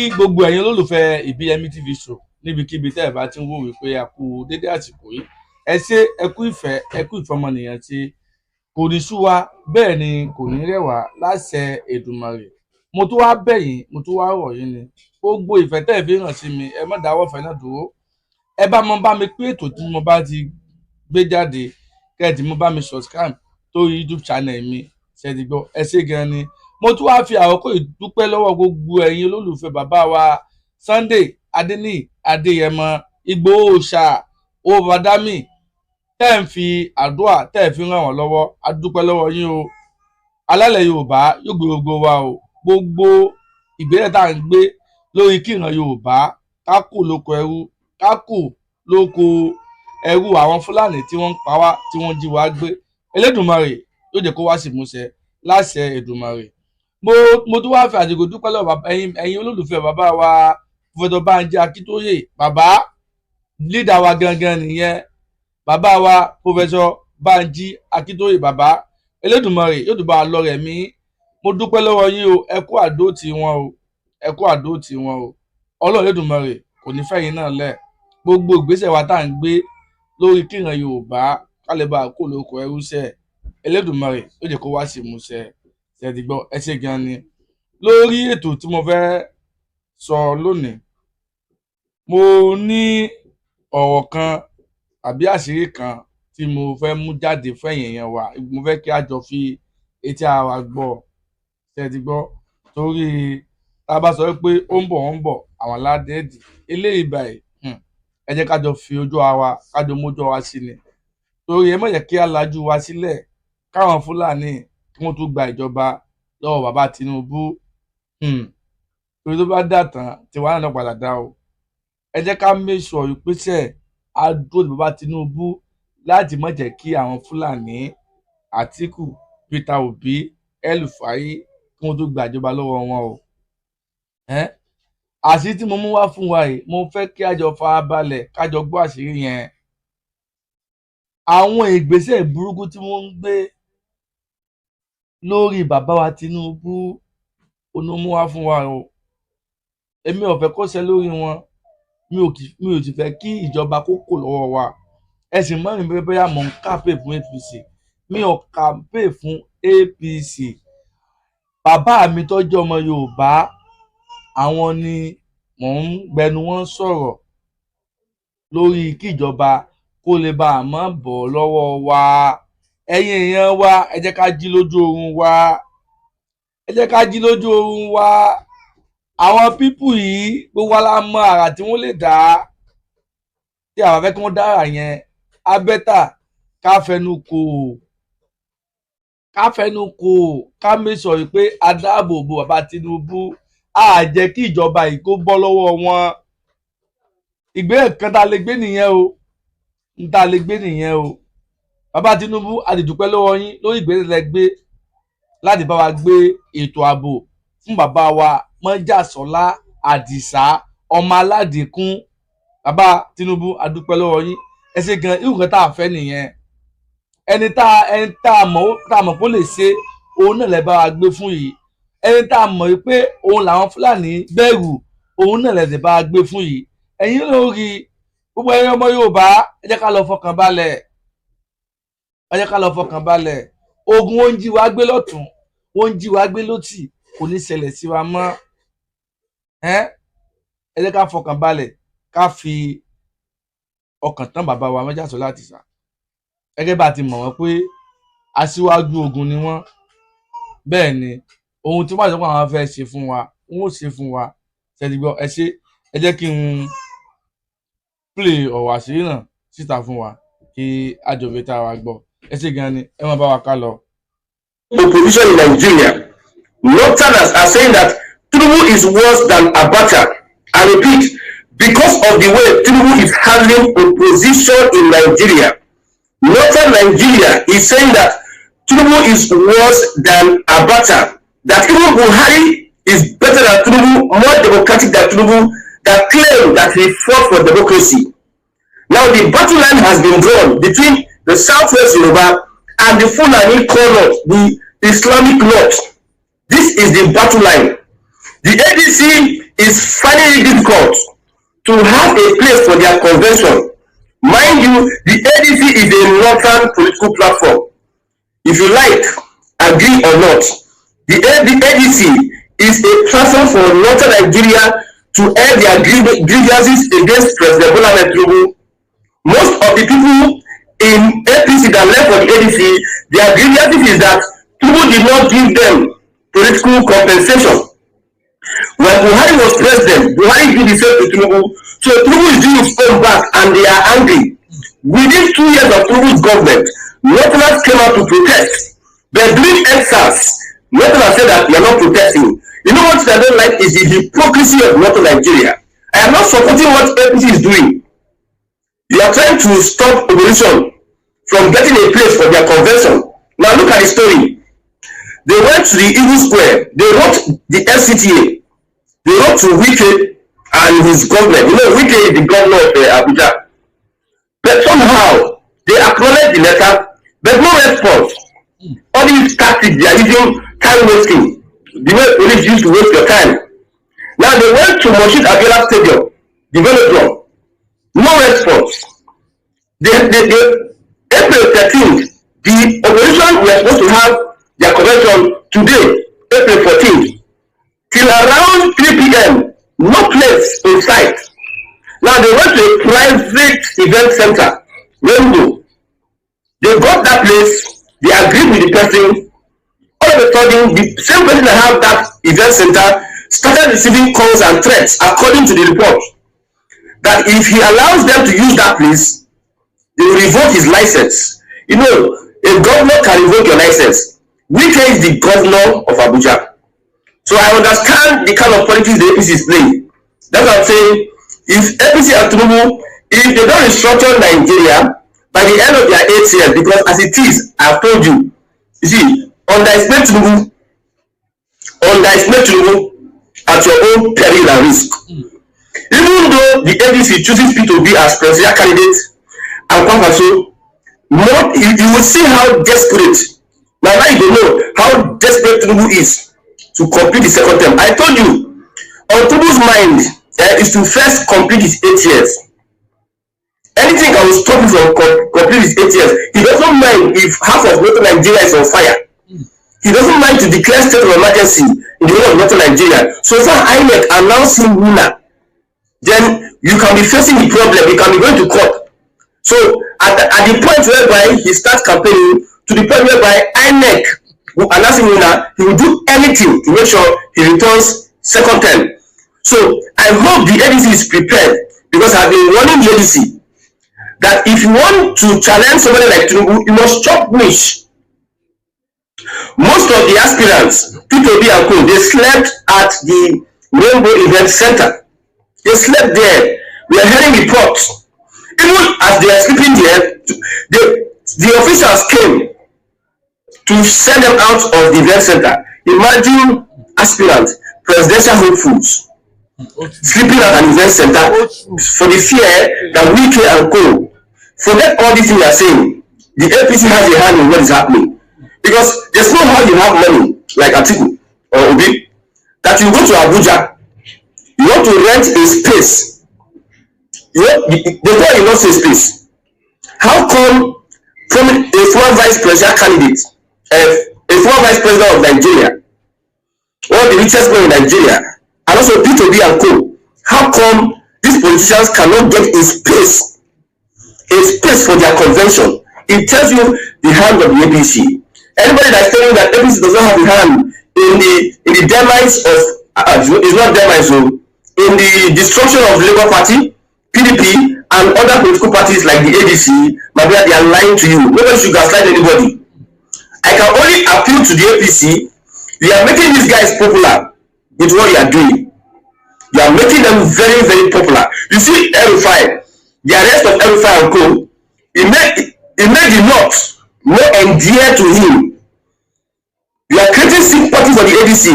Gbogbo ẹ̀yin olólùfẹ́ Ìbíyẹmí TV show níbikíbi tẹ́ ẹ bá ti ń wò wípé a kú dédé àsìkò yìí, ẹ ṣé ẹ kú ìfẹ́ ọmọnìyàn tí kò ní sú wa, bẹ́ẹ̀ ni kò ní rẹ̀ wá láṣẹ Èdùmàrè. Mo tún wá bẹ̀ yín, mo tún wá rọ̀ yín ni gbogbo ìfẹ́ tẹ́ ẹ fi hàn sí mi, ẹ má dáwọ́ ìfẹ́ náà dúró. Ẹ bá mi pín ètò tí mo bá ti gbé jáde, kẹ́ẹ̀dì mo bá mi subscribe lórí YouTube channel mi, ṣe ti gbọ́, ẹ ṣé gan ni. Mo tún wá fi àkókò ìdúpẹ́ lọ́wọ́ gbogbo ẹ̀yin olólùfẹ́ bàbá wa Sunday Adéníyì Adéyẹmọ Ìgbòho ṣá Ovadami, tẹ́ ń fi àdúrà tẹ́ ẹ fi ràn wọ́n lọ́wọ́, a dúpẹ́ lọ́wọ́ yín o. Alálẹ̀ Yorùbá yóò gbé gbogbo wa o. Gbogbo ìgbésẹ̀ tá à ń gbé lórí kíran Yorùbá ká kù lóko ẹrú, ká kù lóko ẹrú àwọn Fúlàní tí wọ́n ń pa wá, tí wọ́n jí wa gbé. Elédùmarè yóò jẹ́ kó wá sí ìmúṣẹ láṣẹ Èdùmàrè. Mo tún wá fi àsìkò dúpẹ́ lọ́wọ́ ẹ̀yin olólùfẹ́ bàbá wa Professor Banji Akíntóyè, bàbá leader wa gangan nìyẹn. Bàbá wa Professor Banji Akíntóyè, bàbá Elédùmarè yóò dùbà lọ́rẹ̀ mí. Mo dúpẹ́ lọ́wọ́ yín o, ẹ kú àdó tí wọn o, ẹ kú àdó tí wọn o. Ọlọ́run Elédùmarè kò ní fẹ́ yín náà lẹ̀. Gbogbo ìgbésẹ̀ wa tá à ń gbé lórí kíran Yorùbá kálíbà kó lóko ẹrú sẹ̀, Elédùmarè yóò jẹ́ kó wá sí ìmúṣẹ. Ṣé ti gbọ́, ẹ ṣé gan ni. Lórí ètò tí mo fẹ́ sọ lónìí, mo ní ọ̀rọ̀ kan àbí àṣírí kan tí mo fẹ́ mú jáde fẹ́yìn èèyàn wa. Mo fẹ́ kí a jọ fi etí ara wa gbọ́. Ṣé ti gbọ́, torí tá a bá sọ pé ó ń bọ̀ àwọn aládẹ́ẹ̀dì eléyìí báyìí, ẹ jẹ́ ká jọ fi ojú ara wa, ká jọ mójú wa sí ni. Torí ẹ má jẹ́ kí a lajú wa sílẹ̀ káwọn Fúlàní kí wọ́n tún gba ìjọba lọ́wọ́ bàbá Tinubu. Torí tó bá dà tán tiwa náà padà dá o. Ẹ jẹ́ ká make sure pé sẹ́ a dúró ti bàbá Tinubu láti má jẹ́ kí àwọn Fúlàní Àtíkù, Peter Obi, El-Rufai kí wọ́n tún gba ìjọba lọ́wọ́ wọn o. Àṣírí tí mo mú wá fún wa yìí, mo fẹ́ kí a jọ farabalẹ̀ ká jọ gbọ́ àṣírí yẹn. Àwọn ìgbésẹ̀ burúkú tí wọ́n ń gbé lórí bàbá wa Tinubu onímú wá fún wa o. Èmi ò fẹ́ kó ṣẹ lórí wọn, mi ò sì fẹ́ kí ìjọba kó kò lọ́wọ́ wa. Ẹ sì mọ̀ mi bóyá mò ń kàmpé fún APC, mi ò kàmpé fún APC. Bàbá mi tó jẹ́ ọmọ Yorùbá, àwọn ni mò ń gbẹnu wọn sọ̀rọ̀ lórí kí ìjọba kó lè bá a má bọ̀ lọ́wọ́ wa. Ẹ̀yin èèyàn wa, ẹ jẹ́ ká jí lójú oorun wa, ẹ jẹ́ ká jí lójú oorun wa. Àwọn pípù yìí gbogbo wa la mọ àrà tí wọ́n lè dá. Tí àwọn fẹ́ kí wọ́n dára yẹn, á bẹ́tà ká fẹnu kò, ká make sure pé a dáàbò bo bàbá Tinubu, á jẹ́ kí ìjọba yìí kó bọ́ lọ́wọ́ wọn. Ìgbésẹ̀ kan tá a lè gbé nìyẹn o, tá a lè gbé nìyẹn o. Bàbá Tinubu, a lè dúpẹ́ lọ́wọ́ yín lórí ìgbésẹ̀ lẹ gbé láti bá wa gbé ètò ààbò fún bàbá wa Mọ́jàsọ́lá Àdìsá ọmọ Aládìkún. Bàbá Tinubu, a dúpẹ́ lọ́wọ́ yín, ẹ ṣé gan. Irú nǹkan tá a fẹ́ nìyẹn. Ẹni tá a mọ̀ pé ó lè ṣe, òun náà lẹ bá wa gbé fún yìí. Ẹni tá a mọ̀ pé òun làwọn Fúlàní bẹ̀rù, òun náà lẹ bá wa gbé fún yìí. Ẹ̀yin lórí gbogbo ẹ̀yin ọmọ Yorùbá, ẹ jẹ́ ká lọ fọkàn balẹ̀, ẹ jẹ́ ká lọ fọkàn balẹ̀. Ogun ó ń jí wa gbé lọ́tún, ó ń jí wa gbé lótì, kò ní ṣẹlẹ̀ sí wa mọ́. Ẹ jẹ́ ká fọkàn balẹ̀, ká fi ọkàn tán bàbá wa Mọ́jàsọ́lá Àdìsá. Gẹ́gẹ́ bá ti mọ̀ wọ́n pé aṣíwájú ogun ni wọ́n. Bẹ́ẹ̀ ni ohun tí wọ́n sọ pé àwọn fẹ́ ṣe fún wa, wọ́n ó ṣe fún wa. Ṣé ti gbọ́, ẹ ṣé. Ẹ jẹ́ kí n play ọ̀rọ̀ àṣírí náà síta fún wa kí àjọ̀bẹ̀ tá a wá gbọ́. Ẹ ṣé gan ni, ẹ máa bá wa ká lọ. Opposition in Nigeria, Northerners are saying that Tinubu is worse than Abacha. I repeat, because of the way Tinubu is handling opposition in Nigeria, Northern Nigeria is saying that Tinubu is worse than Abacha. That even Buhari is better than Tinubu, more democratic than Tinubu, that claim that he fought for democracy. Now the battle line has been drawn between the Southwest Yoruba and the Fulani corner, the Islamic North. This is the battle line. The ADC is finding it difficult to have a place for their convention. Mind you, the ADC is a northern political platform. If you like, agree or not, the ADC is a platform for northern Nigeria to air their grievances against President Bola Ahmed Tinubu. Most of the people in APC that left for the ADC, their grievances is that Tinubu did not give them political compensation. When Buhari was president, Buhari did the same to Tinubu. So Tinubu is doing his own back and they are angry. Within 2 years of Tinubu's government, Northerners came out to protest. But during EndSARS, Northerners said that they are not protesting. You know what I don't like is the hypocrisy of Northern Nigeria. I am not supporting what APC is doing. You are trying to stop opposition from getting a place for their convention. Now look at the story. They went to the Eagle Square. They wrote the FCTA. They wrote to Wike and his government. You know, Wike is the governor of Abuja. But somehow, they acknowledged the letter, but no response. All these tactics, they are using time wasting. The way police used to waste your time. Now they went to Moshid Abiola Stadium, the velodrome. No response. April 13th, the opposition were supposed to have their convention today, April 14th. Till around 3 p.m., no place in sight. Now they went to a private event center, Rainbow. They got that place, they agreed with the person. All of a sudden, the same person that had that event center started receiving calls and threats, according to the report, that if he allows them to use that place, they will revoke his license. You know, a governor can revoke your license. Wike is the governor of Abuja. So I understand the kind of politics the APC is playing. That's what I'm saying. If APC and Tinubu, if they don't restructure Nigeria by the end of their 8 years, because as it is, I've told you, you see, underestimate Tinubu at your own peril and risk. Even though the APC chooses P2B as presidential candidate and Kwankwaso, you will see how desperate. Now you don't know how desperate Tinubu is to complete the second term. I told you, on Tinubu's mind is to first complete his 8 years. Anything that will stop him from complete his 8 years. He doesn't mind if half of northern Nigeria is on fire. He doesn't mind to declare state of emergency in the whole of northern Nigeria. So if INEC announce him winner, then you can be facing the problem. You can be going to court. So at the point whereby he starts campaigning, to the point whereby INEC will announce him winner, he will do anything to make sure he returns second term. So I hope the ADC is prepared, because I've been warning the ADC that if you want to challenge somebody like Tinubu, you must chop wish. Most of the aspirants, P2B and Co, they slept at the Rainbow Event Center. They slept there. We are hearing reports. Even as they are sleeping there, the officials came to send them out of the event center. Imagine aspirants, presidential hopefuls, sleeping at an event center for the fear that Wike and Co. Forget all these things we are saying. The APC has a hand in what is happening. Because there's no how you have money, like Atiku or Obi, that you go to Abuja, you want to rent a space. They tell you not say space. How come from a former vice president candidate, a former vice president of Nigeria, one of the richest men in Nigeria, and also P2B and Co, how come these politicians cannot get a space for their convention? It tells you the hand of the APC. Anybody that's telling you that APC does not have a hand in the demise of it's not demise, so in the destruction of Labour Party, PDP, and other political parties like the ADC, my brother, they are lying to you. Nobody should gaslight anybody. I can only appeal to the APC. You are making these guys popular with what you are doing. You are making them very, very popular. You see, Rufai, the arrest of Rufai and Co, it made the North more endeared to him. You are creating sympathy for the ADC.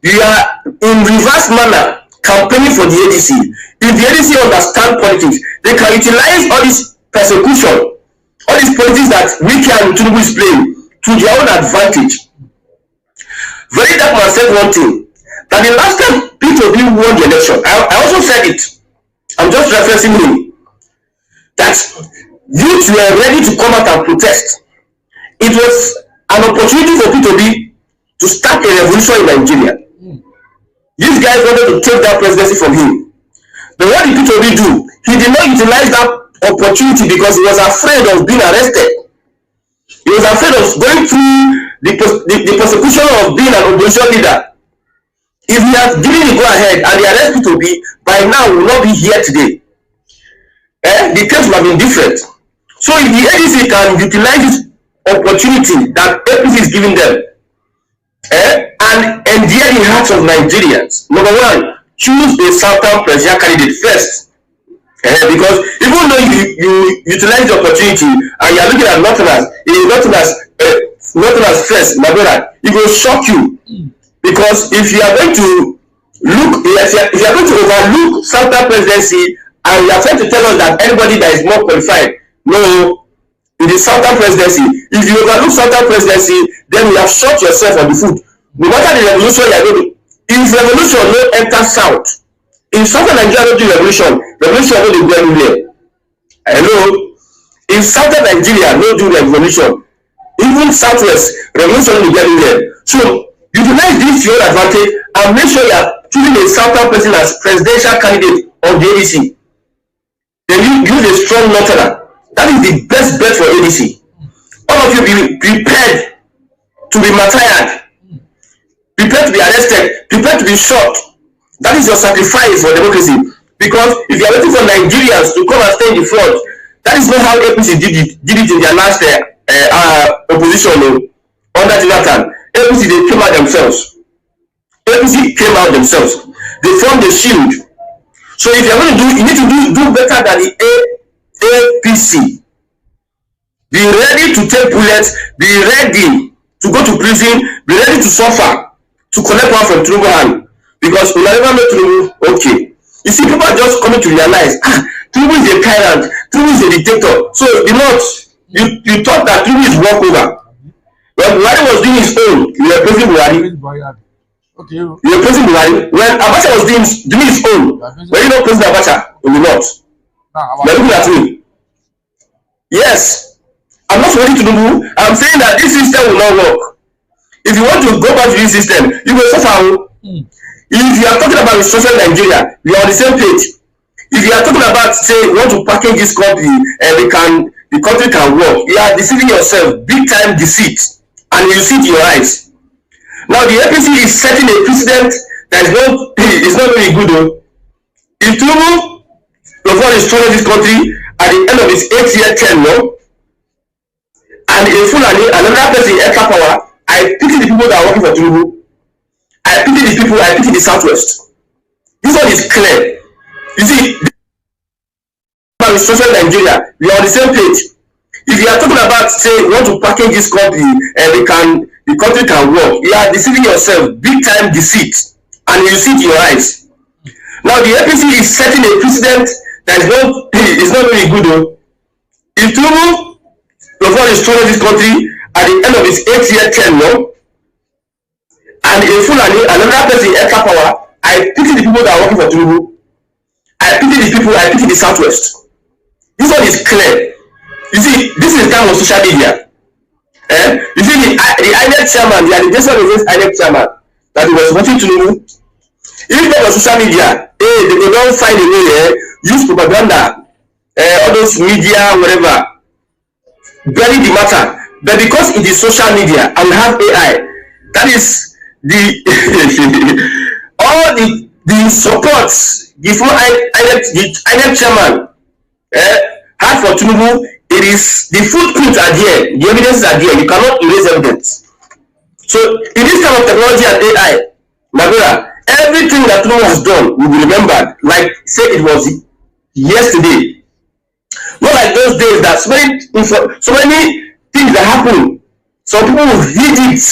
You are in reverse manner campaigning for the ADC. If the ADC understand politics, they can utilize all this persecution, all these politics that Wike and Tinubu is playing to their own advantage. Very Dark Man said one thing, that the last time P2B won the election, I also said it, I'm just referencing him, that youth were ready to come out and protest. It was an opportunity for P2B to start a revolution in Nigeria. These guys wanted to take that presidency from him. But what did P2B do? He did not utilize that opportunity because he was afraid of being arrested. He was afraid of going through the persecution of being an opposition leader. If he had given the go-ahead and the arrest P2B, by now we will not be here today. The case would have been different. So if the ADC can utilize this opportunity that APC is giving them, and endear the hearts of Nigerians, number one, choose a Southern presidential candidate first. Because even though you utilize the opportunity and you are looking at Northerners, it is Northerners first, my brother, it will shock you. Because if you are going to look, if you are going to overlook Southern presidency and you are trying to tell us that anybody that is more qualified, no, in the Southern presidency, if you overlook Southern presidency, then you have shot yourself on the foot. No matter the revolution you are going to, if revolution no enter South, in Southern Nigeria no do revolution no dey go anywhere. Hello, in Southern Nigeria no do revolution, even Southwest revolution no dey go anywhere. So utilize this to your advantage and make sure you are choosing a Southern person as presidential candidate of the ADC. Then you use a strong Northerner. That is the best bet for ADC. All of you be prepared to be martyred, prepared to be arrested, prepared to be shot. That is your sacrifice for democracy. Because if you are waiting for Nigerians to come and stay in the front, that is not how APC did it in their last opposition under Jonathan. APC, they came out themselves. APC came out themselves. They formed a shield. So if you are going to do, you need to do better than the APC. Be ready to take bullets, be ready to go to prison, be ready to suffer, to collect one from Tinubu hand. Because we never met Tinubu, okay. You see, people are just coming to realize, Tinubu is a tyrant, Tinubu is a dictator. So the North, you thought that Tinubu is walkover. When Buhari was doing his own, you were praising Buhari. Okay. You were praising Buhari. When Abacha was doing his own, were you not praising Abacha in the North? You're looking at me. Yes. I'm not ready to do. I'm saying that this system will not work. If you want to go back to this system, you will suffer. If you are talking about restructuring Nigeria, we are on the same page. If you are talking about, say, you want to package this company and the country can work, you are deceiving yourself, big time deceit, and you see it in your eyes. Now the APC is setting a precedent that is not very good though. If Tinubu before destroying this country at the end of his 8-year term, no, and a Fulani, another person enter power, I pity the people that are working for Tinubu. I pity the people, I pity the Southwest. This one is clear. You see, about restructuring Nigeria, we are on the same page. If you are talking about, say, you want to package this company and the country can work, you are deceiving yourself, big time deceit, and you see it in your eyes. Now the APC is setting a precedent that is not very good though. If Tinubu before destroying this country at the end of his 8-year term, no, and a Fulani, another person enter power, I pity the people that are working for Tinubu. I pity the people, I pity the Southwest. This one is clear. You see, this is kind of social media. You see, the INEC chairman, the allegation against INEC chairman, that he was watching Tinubu. If it was social media, they don't find a way, use propaganda, all those media, whatever, bury the matter. But because it is social media and we have AI, that is the all the support before INEC chairman had for Tinubu, it is the footprints are there, the evidences are there, you cannot erase evidence. So in this kind of technology and AI, my brother, everything that Tinubu has done will be remembered, like say it was yesterday. Not like those days that so many things that happen. Some people will read it.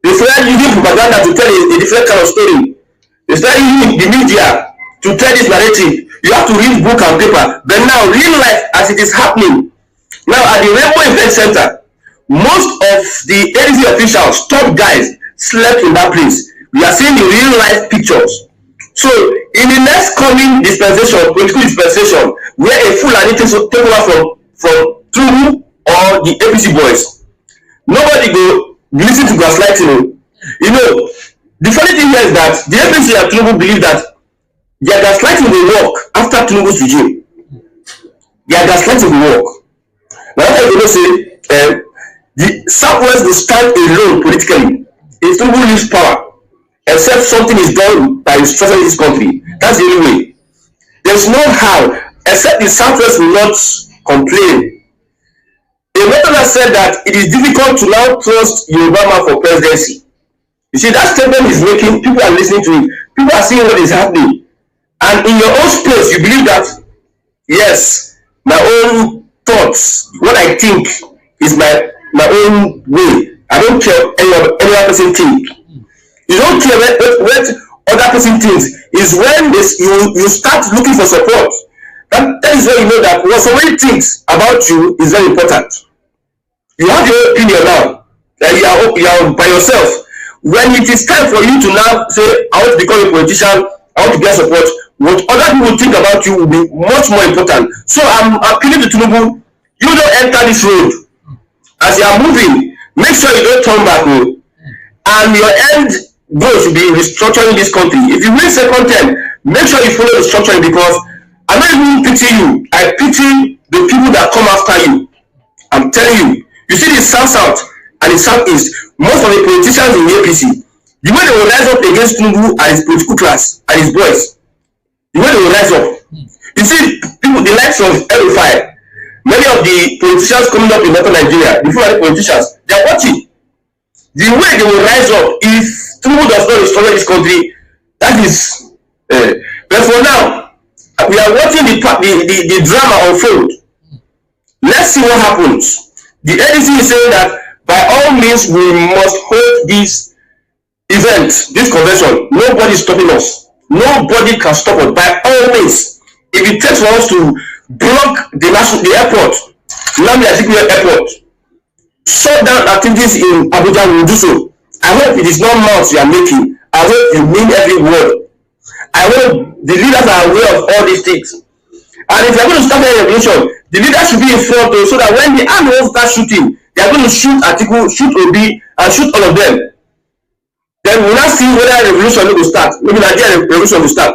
They start using propaganda to tell a different kind of story. They start using the media to tell this narrative. You have to read book and paper. But now, real life, as it is happening, now at the Rainbow Event Center, most of the ADC officials, top guys, slept in that place We are seeing the real life pictures. So in the next coming dispensation, political dispensation, where a Fulani take over from Tinubu or the APC boys, nobody go listen to gaslighting. You know, the funny thing here is that the APC and Tinubu believe that their gaslighting will work after Tinubu's regime. Their gaslighting will work. Now, what I will say, the Southwest will stand alone politically if Tinubu leaves power, except something is done by restructuring this country. That's the only way. There's no how, except the Southwest will not complain. A method has said that it is difficult to now trust Yoruba for presidency. You see, that statement is making, people are listening to it, people are seeing what is happening. And in your own space, you believe that, yes, my own thoughts, what I think is my own way. I don't care any other person think. You don't care what other person thinks. Is when you start looking for support. That is when you know that what somebody thinks about you is very important. You have your opinion now. That you are by yourself. When it is time for you to now say, I want to become a politician, I want to get support, what other people think about you will be much more important. So I'm appealing to Tinubu, you don't enter this road. As you are moving, make sure you don't turn back. And your end goal should be restructuring this country. If you win second term, make sure you follow the structuring, because I don't even pity you. I pity the people that come after you. I'm telling you. You see the South and the Southeast, most of the politicians in the APC, the way they will rise up against Tinubu and his political class and his boys, the way they will rise up. You see, people, the likes of Rauf, many of the politicians coming up in Northern Nigeria, the Fulani politicians, they are watching. The way they will rise up if Tinubu does not restore this country, that is. But for now, we are watching the drama unfold. Let's see what happens. The NDC is saying that by all means we must hold this event, this convention. Nobody is stopping us. Nobody can stop us. By all means, if it takes for us to block the airport, Nnamdi Azikiwe airport, shut down activities in Abuja, we will do so. I hope it is not mouths you are making. I hope you mean every word. I hope the leaders are aware of all these things. And if they are going to start a revolution, the leaders should be in front so that when the army will start shooting, they are going to shoot Atiku, shoot Obi, and shoot all of them. Then we will not see whether a revolution will start. Maybe Nigeria revolution will start.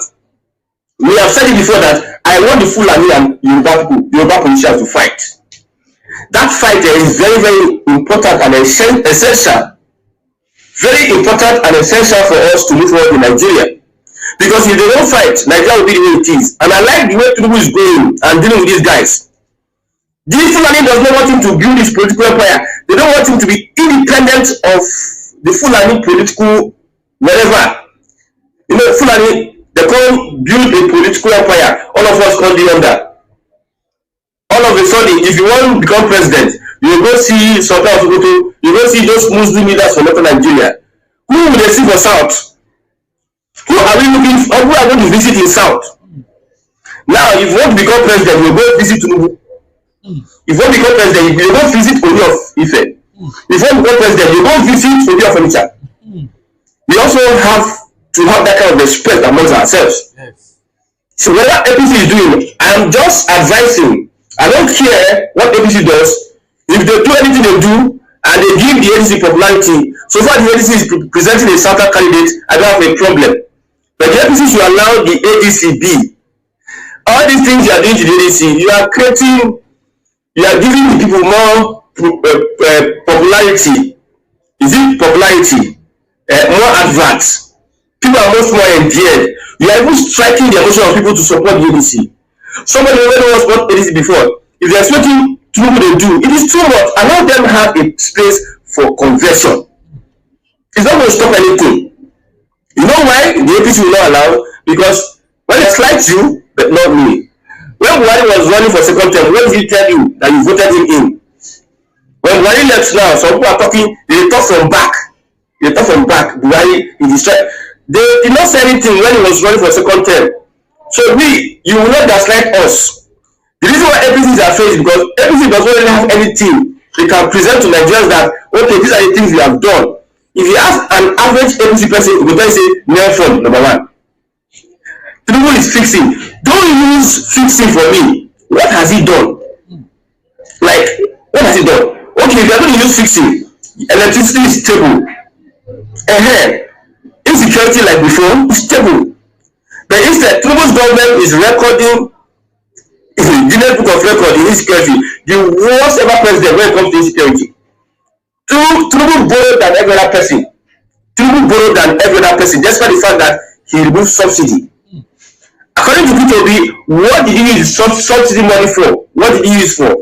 We have said it before that I want the Fulani and Yoruba politicians to fight. That fight is very, very important and essential. Very important and essential for us to move forward in Nigeria. Because if they don't fight, Nigeria will be the way it is. And I like the way Tinubu is going and dealing with these guys. This Fulani does not want him to build his political empire. They don't want him to be independent of the Fulani political whatever. You know, Fulani, they can't build a political empire. All of us can't be under. All of a sudden, if you want to become president, you go see Sultan of Sokoto, you go see those Muslim leaders from Northern Nigeria. Who will they see for South? Who are we looking for? Who are going to visit in South? Now, if you want to become president, you go visit Tinubu. If you want to become president, you go visit Olore of Ife. If you want to become president, you go visit Olore of Onitsha. We also have to have that kind of respect amongst ourselves. Yes. So whatever APC is doing, I am just advising. I don't care what APC does. If they do anything they do, and they give the ADC popularity, so far the ADC is presenting a Southern candidate, I don't have a problem. But the APC should allow the ADC be. All these things you are doing to the ADC, you are giving the people more popularity. Is it popularity? More adverts. People are much more endeared. You are even striking the emotion of people to support the ADC. Somebody already was support ADC before. If they are expecting to do what they do, it is too much. Allow them have a space for conversion. It's not going to stop anything. You know why the APC will not allow? Because when they slight you, but not me. When Buhari was running for second term, when did he tell you that you voted him in? When Buhari left now, some people are talking, they talk from back. They talk from back. Buhari is distracted. They did not say anything when he was running for second term. So you will not gaslight us. The reason why APC is afraid is because APC does not really have anything they can present to Nigerians that, okay, these are the things we have done If you ask an average APC person, he will tell you say near phone number one. Tinubu is fixing. Don't use fixing for me. What has he done? Like, what has he done? Okay, if you are going to use fixing, electricity is stable. Insecurity like before is stable. But instead, Tinubu's government is recording Guinness Book of Record in insecurity, the worst ever president when it comes to insecurity. Tinubu borrowed than every other person. Despite the fact that he removed subsidy. According to P2B, what did he use subsidy money for? What did he use for?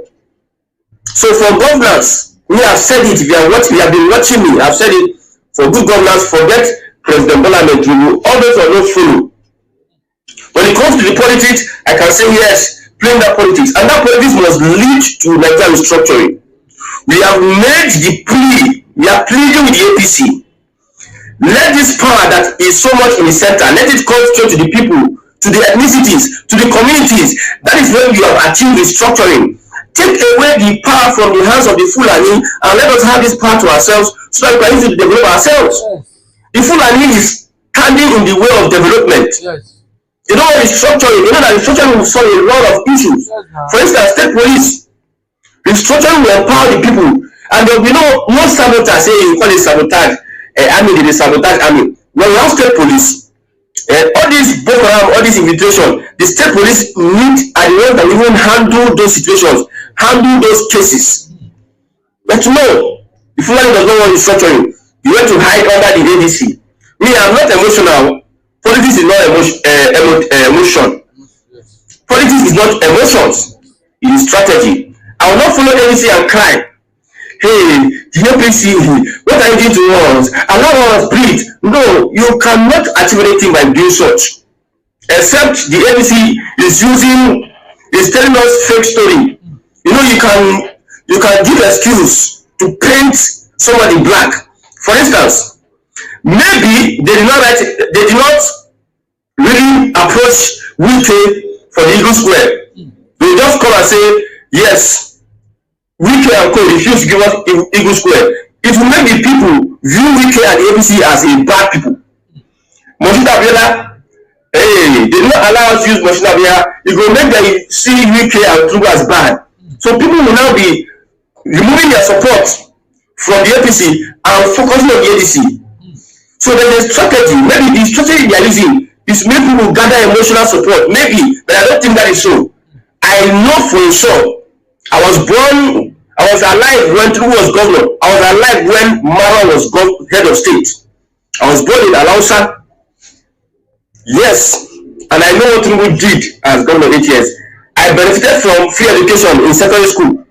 So for governance, we have said it. If you have been watching me, I've said it. For good governance, forget President Bola Ahmed Tinubu. All those are not follow. When it comes to the politics, I can say yes, playing that politics, and that politics must lead to Nigeria restructuring. We have made the plea. We are pleading with the APC. Let this power that is so much in the center, let it come straight to the people, to the ethnicities, to the communities. That is when you have achieved restructuring. Take away the power from the hands of the Fulani and let us have this power to ourselves so that we can use it to develop ourselves. The Fulani is standing in the way of development. They don't want restructuring. They know that restructuring will solve a lot of issues. For instance, state police. Restructuring will empower the people. And there will be no sabotage. Say you call it sabotage. Army, they sabotage army. When we have state police, all these Boko Haram, all this infiltration, the state police need are the ones that even handle those situations, handle those cases. But no, the Fulani does not want restructuring. You want to hide under the ADC. Me, I'm not emotional. Politics is not emotion. Politics is not emotions. It is strategy. I will not follow anything and cry. Hey, the APC, what are you doing to us? Allow us breathe. No, you cannot achieve anything by doing such. Except the APC is telling us fake story. You know, you can give excuse to paint somebody black. For instance, maybe they did not really approach Wike for the Eagle Square. They just come and say, yes, Wike and Co refuse to give us Eagle Square. It will make the people view Wike and the APC as a bad people. Moshida Abiola, they do not allow us to use Moshida Abiola. It will make them see Wike and Tinubu as bad. So people will now be removing their support from the APC and focusing on the ADC. So there's a strategy. Maybe the strategy they are using is to make people gather emotional support. Maybe, but I don't think that is so. I know for sure. I was alive when Tinubu was governor. I was alive when Mara was head of state. I was born in Alausa. Yes, and I know what Tinubu did as governor 8 years. I benefited from free education in secondary school.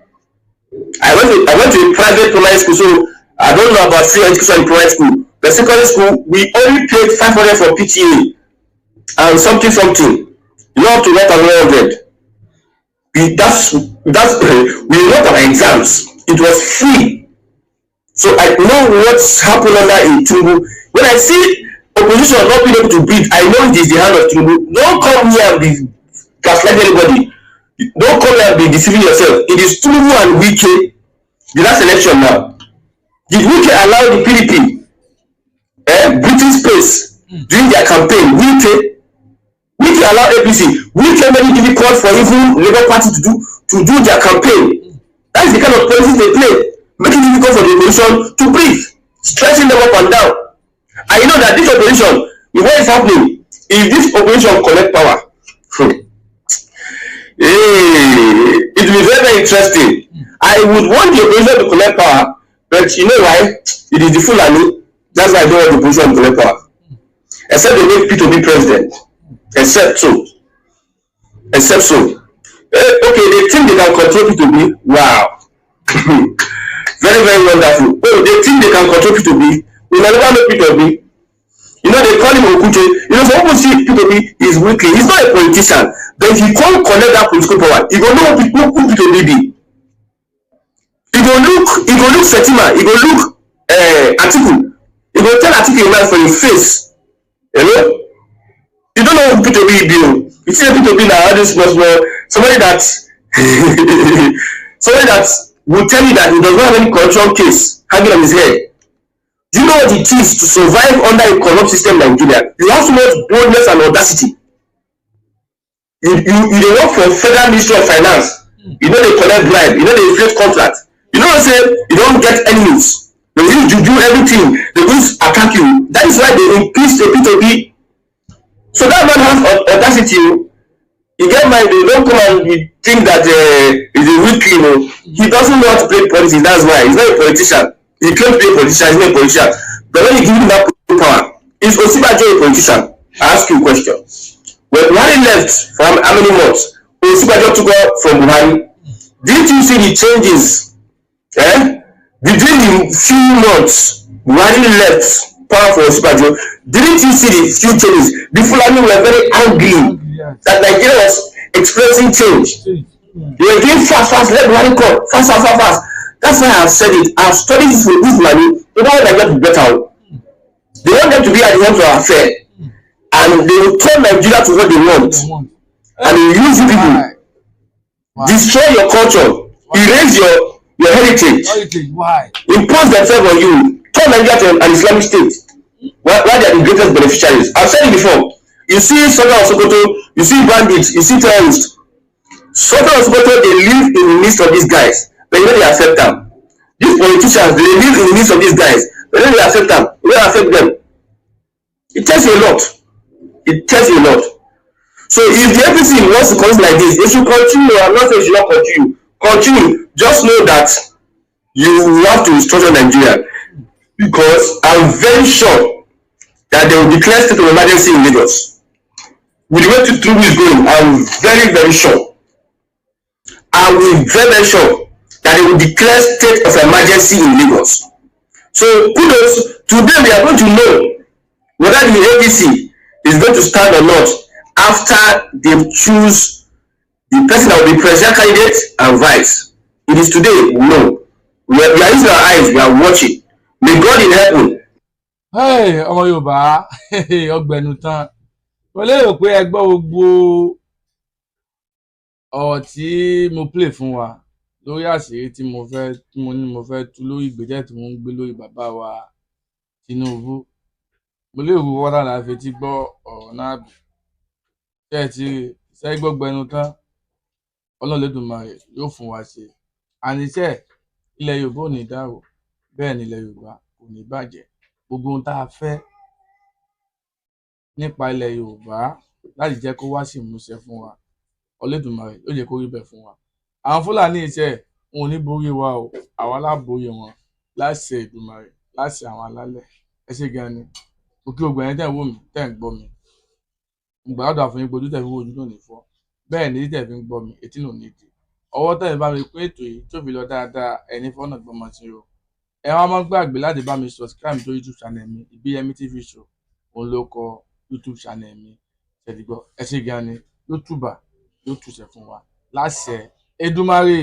I went to a private primary school, so I don't know about free education in private school. The secondary school, we only paid 500 for PTA and something. You know, up to write 100. That's we wrote our exams. It was free. So I know what's happened under in Tinubu. When I see opposition not being able to breathe, I know it is the hand of Tinubu. Don't come here and be gaslighting anybody. Don't come here and be deceiving yourself. It is Tinubu and Wike. The last election now. Did Wike allow the PDP breathing space during their campaign? Wike allow APC. Wike made it difficult for even Labour Party to do their campaign. That is the kind of politics they play. Make it difficult for the opposition to breathe, stretching them up and down. And you know that this opposition, what is happening? If this opposition collect power, it will be very, very interesting. I would want the opposition to collect power, but you know why? It is the Fulani. That's why I don't want the opposition to collect power. Except they make P2B president. Except so. Okay, they think they can control P2B. Wow. Very, very wonderful. Oh, they think they can control P2B. We never know P2B. You know, they call him Okuche. You know, for people see P2B is weakly. He's not a politician. But if he can't connect that political power, he will know who P2B be. He will look Setima. He will look Atiku. He will tell Atiku a man for his face. You know? You don't know who P2B be. You see P2B now, this was somebody that will tell you that he does not have any corruption case hanging on his head. Do you know what it is to survive under a corrupt system in Nigeria? You have so much boldness and audacity. You work for Federal Ministry of Finance. You know they collect bribe. You know they inflate contract. You know what I'm saying? You don't get enemies. They use juju everything. They use attack you. That is why they increase the P2P. So that man has audacity. You get mind, they don't come and think that he's a weak, He doesn't know how to play politics, that's why. He's not a politician. He claims to be a politician, he's not a politician. But when you give him that power, is Osibajo a politician? I ask you a question. When Buhari left from how many months, Osibajo took over from Buhari. Didn't you see the changes? Between the few months, Buhari left power for Osibajo. Didn't you see the few changes? The Fulani were very angry that Nigeria was experiencing change. They were doing fast, let money come, fast. That's why I've said it. I've studied this with this money. They don't want Nigeria to be better. They want them to be at the end of our affair. And they will turn Nigeria to what they want. And they will use you people. Destroy your culture. Erase your heritage. Impose themselves on you. Turn Nigeria to an Islamic state. Why they are the greatest beneficiaries. I've said it before. You see Southern Sokoto, you see bandits, you see terrorists. Southern Sokoto, they live in the midst of these guys, but you know they affect them. These politicians, they live in the midst of these guys, but you know they affect them. They don't affect them. It tells you a lot. It tells you a lot. So if the APC wants to continue like this, they should continue. I'm not saying they should not continue. Continue. Just know that you have to restructure Nigeria, because I'm very sure that they will declare state of emergency in Lagos. With the way Tinubu is going, I'm very, very sure. I will be very, very sure that they will declare state of emergency in Lagos. So kudos. Today we are going to know whether the APC is going to stand or not after they choose the person that will be presidential candidate and vice. It is today. No. We are using our eyes. We are watching. May God in heaven. Hey, ọmọ Yorùbá, ọgbẹ̀nu tán. Mo lérò pé ẹ gbọ́ gbogbo ọ̀rọ̀ tí mo play fún wa lórí àṣírí tí mo fẹ́ tú lórí ìgbésẹ̀ tí mo ń gbé lórí bàbá wa Tinubu. Mo lérò pé wọ́n lára fetí gbọ́ ọ̀rọ̀ náà bì. Ṣé ẹ ti ṣe gbọ́gbẹ́nu tán? Ọlọ́run Olódùmarè yóò fún wa ṣe. Àníṣe ilẹ̀ Yorùbá ò ní dàrú, bẹ́ẹ̀ ni ilẹ̀ Yorùbá kò ní bàjẹ́. Gbogbo ohun tá a fẹ́ nípa ilẹ̀ Yorùbá láti jẹ́ kó wá sí ìmúṣẹ fún wa, Olódùmarè yóò jẹ́ kó rí bẹ́ẹ̀ fún wa. Àwọn Fúlàní iṣẹ́ wọn ò ní borí wa o, àwa láborí wọn láṣẹ Èdùmàrè, láṣẹ àwọn alálẹ̀. Ẹ ṣé gan ni. Mo kí gbogbo ẹ̀yin tẹ́ ń wò mí, tẹ́ ń gbọ́ mi. Mo gbàdúrà fún yín pé ojú tẹ́ fi wo ojú náà ní fọ́. Bẹ́ẹ̀ ni etí tẹ́ fi ń gbọ́ mi, etí náà ò ní di. Ọwọ́ tẹ́ fi bá mi pín ètò yìí tó fi lọ dáadáa, ẹni fọ́nà gbọ́mọ sí o. Ẹ wá má gbàgbé láti bá mi subscribe to YouTube channel mi, Ibiyemi TV Show. Òun ló kọ YouTube channel mi. Ṣé ti gbọ́? Ẹ ṣé gan ni. YouTuber yóò túṣẹ fún wa láṣẹ Èdùmàrè.